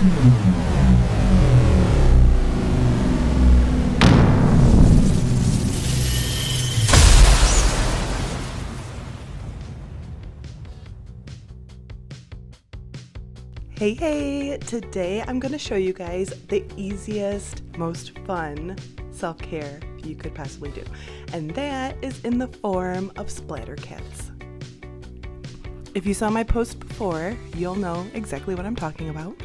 Hey, today I'm going to show you guys the easiest, most fun self-care you could possibly do. And that is in the form of splatter kits. If you saw my post before, you'll know exactly what I'm talking about.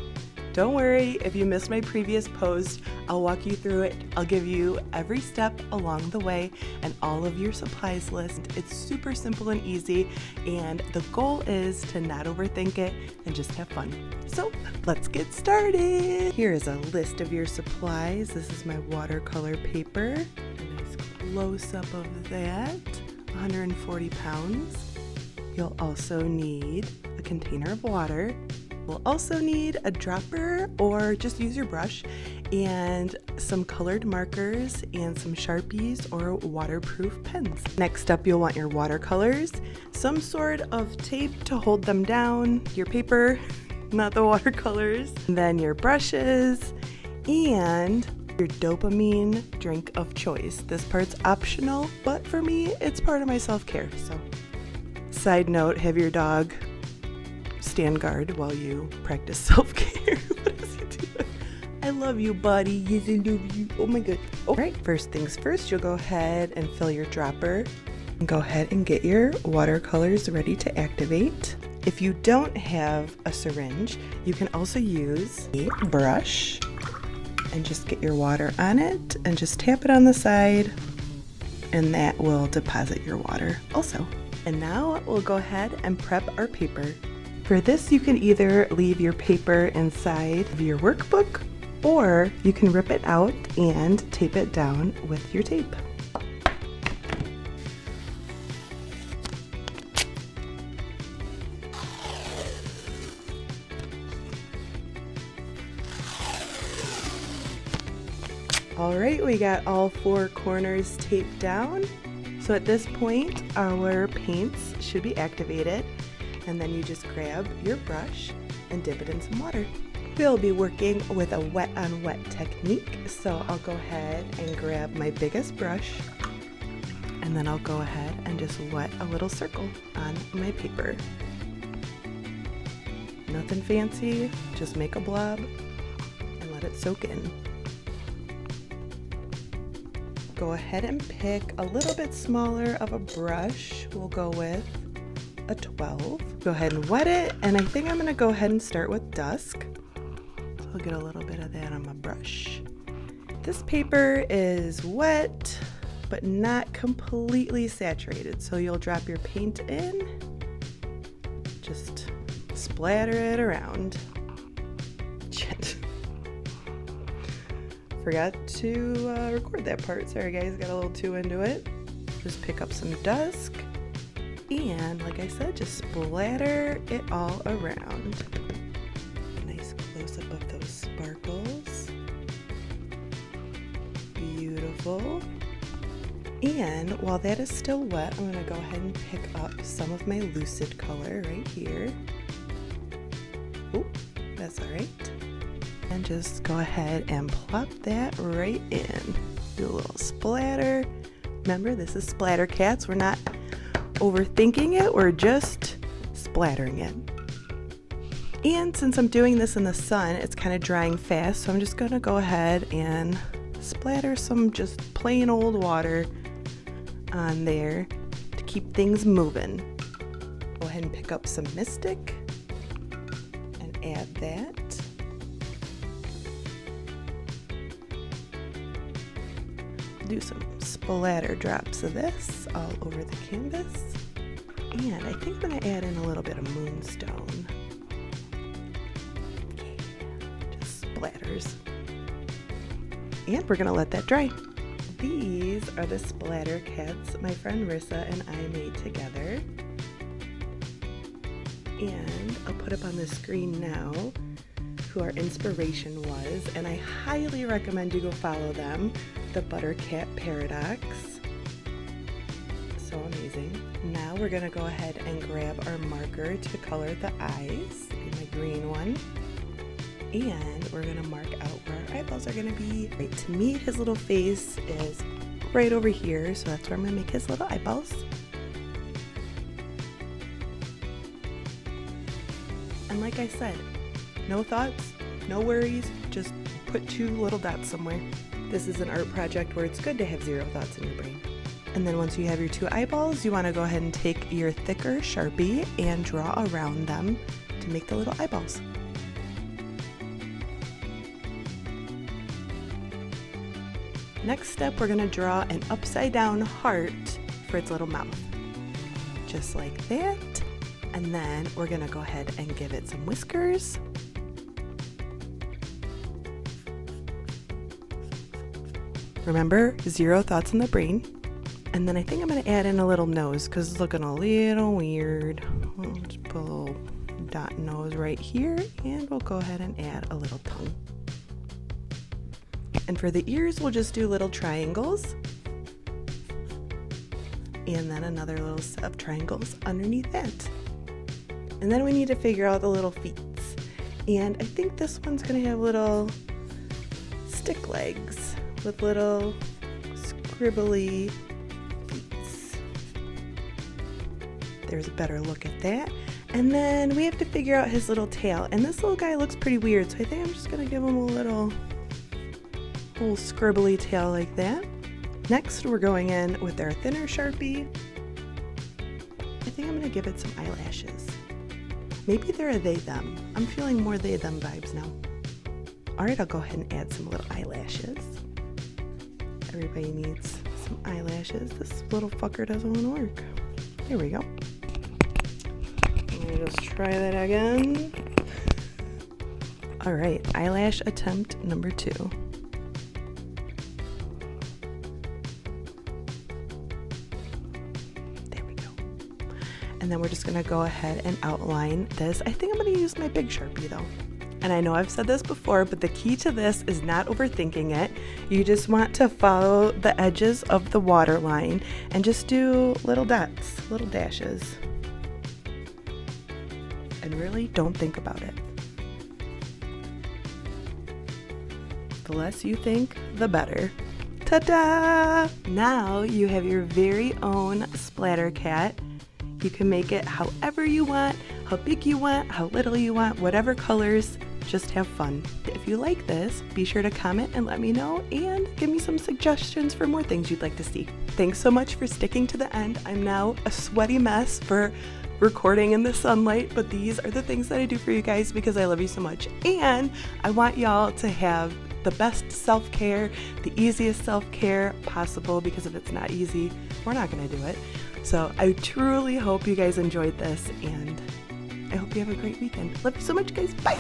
Don't worry, if you missed my previous post, I'll walk you through it. I'll give you every step along the way and all of your supplies list. It's super simple and easy, and the goal is to not overthink it and just have fun. So let's get started. Here is a list of your supplies. This is my watercolor paper. A nice close-up of that, 140 pounds. You'll also need a container of water. We'll also need a dropper, or just use your brush, and some colored markers and some Sharpies or waterproof pens. Next up, you'll want your watercolors, some sort of tape to hold them down, your paper, not the watercolors, and then your brushes, and your dopamine drink of choice. This part's optional, but for me, it's part of my self-care. So, side note, have your dog stand guard while you practice self-care. What is he doing? I love you, buddy. Yes, I love you. Oh my god. All right, first things first, you'll go ahead and fill your dropper. And go ahead and get your watercolors ready to activate. If you don't have a syringe, you can also use a brush and just get your water on it and just tap it on the side, and that will deposit your water also. And now we'll go ahead and prep our paper. For this, you can either leave your paper inside of your workbook, or you can rip it out and tape it down with your tape. All right, we got all four corners taped down. So at this point, our paints should be activated. And then you just grab your brush and dip it in some water. We'll be working with a wet on wet technique, so I'll go ahead and grab my biggest brush, and then I'll go ahead and just wet a little circle on my paper. Nothing fancy, just make a blob and let it soak in. Go ahead and pick a little bit smaller of a brush. We'll go with a 12. Go ahead and wet it, and I think I'm gonna go ahead and start with dusk. So I'll get a little bit of that on my brush. This paper is wet, but not completely saturated, so you'll drop your paint in, just splatter it around. Shit. Forgot to record that part. Sorry guys, got a little too into it. Just pick up some dusk, and like I said, just splatter it all around. A nice close-up of those sparkles. Beautiful. And while that is still wet, I'm going to go ahead and pick up some of my lucid color right here. Oh, that's all right. And just go ahead and plop that right in. Do a little splatter. Remember, this is Splatter Cats. We're not overthinking it, we're just splattering it. And since I'm doing this in the sun, it's kind of drying fast, so I'm just gonna go ahead and splatter some just plain old water on there to keep things moving. Go ahead and pick up some Mystic and add that. Do some splatter drops of this all over the canvas. And I think I'm going to add in a little bit of moonstone. Yeah, just splatters. And we're going to let that dry. These are the splatter kits my friend Rissa and I made together. And I'll put up on the screen now who our inspiration was, and I highly recommend you go follow them, the Buttercat Paradox. So amazing. Now we're gonna go ahead and grab our marker to color the eyes, my green one. And we're gonna mark out where our eyeballs are gonna be. Right, to me, his little face is right over here, so that's where I'm gonna make his little eyeballs. And like I said, no thoughts, no worries, just put 2 little dots somewhere. This is an art project where it's good to have 0 thoughts in your brain. And then once you have your 2 eyeballs, you wanna go ahead and take your thicker Sharpie and draw around them to make the little eyeballs. Next step, we're gonna draw an upside down heart for its little mouth. Just like that. And then we're gonna go ahead and give it some whiskers. Remember, 0 thoughts in the brain. And then I think I'm gonna add in a little nose because it's looking a little weird. We'll just put a little dot nose right here, and we'll go ahead and add a little tongue. And for the ears, we'll just do little triangles. And then another little set of triangles underneath that. And then we need to figure out the little feet. And I think this one's gonna have little stick legs with little scribbly feet. There's a better look at that. And then we have to figure out his little tail. And this little guy looks pretty weird, so I think I'm just gonna give him a little scribbly tail like that. Next, we're going in with our thinner Sharpie. I think I'm gonna give it some eyelashes. Maybe they're a they, them. I'm feeling more they, them vibes now. All right, I'll go ahead and add some little eyelashes. Everybody needs some eyelashes. This little fucker doesn't want to work. Here we go. Let me just try that again. All right, eyelash attempt number 2. And then we're just gonna go ahead and outline this. I think I'm gonna use my big Sharpie though. And I know I've said this before, but the key to this is not overthinking it. You just want to follow the edges of the waterline and just do little dots, little dashes. And really don't think about it. The less you think, the better. Ta-da! Now you have your very own splatter cat. You can make it however you want, how big you want, how little you want, whatever colors, just have fun. If you like this, be sure to comment and let me know and give me some suggestions for more things you'd like to see. Thanks so much for sticking to the end. I'm now a sweaty mess for recording in the sunlight, but these are the things that I do for you guys because I love you so much. And I want y'all to have the best self-care, the easiest self-care possible, because if it's not easy, we're not gonna do it. So I truly hope you guys enjoyed this, and I hope you have a great weekend. Love you so much, guys. Bye.